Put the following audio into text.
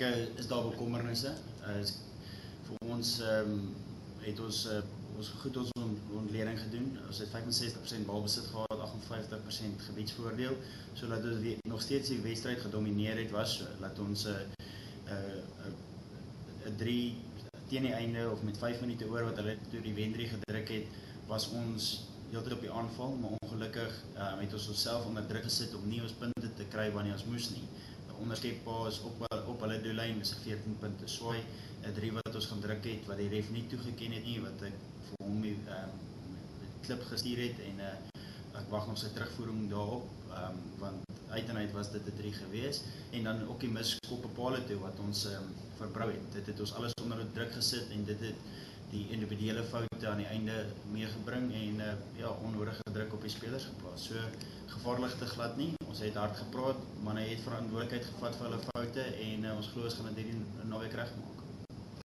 Seker is daar bekommernisse. Vir ons het ons goed ons ontleding gedoen. Ons het 65% balbesit gehad, 58% gebiedsvoordeel, sodat ons nog steeds die wedstryd gedomineer het was, dat ons 3 teen die einde of met 5 minute oor wat hulle toe die wen 3 gedruk het, was ons heeltyd op die aanval, maar ongelukkig het ons onsself onder druk gesit om nie ons punte te kry wanneer ons moes nie. Onderskep paas op hulle doellyn, is 14 punte swaai, 3 wat ons gaan druk het, wat die ref nie toegeken het nie, wat ek vir hom die klip gestuur het, en ek wag nog sy terugvoering daarop, want uit en uit was dit 'n 3 gewees, en dan ook die miskop op pale toe, wat ons verbrou het. Dit het ons alles onder druk gesit, en dit het die individuele foute aan die einde meegebring, en onnodige druk op die spelers geplaas. So, gevaarlig te glad nie, ons het hard gepraat, maar hy het verantwoordelikheid gevat vir hulle foute, en ons glo ons gaan dit hierdie naweek regmaak.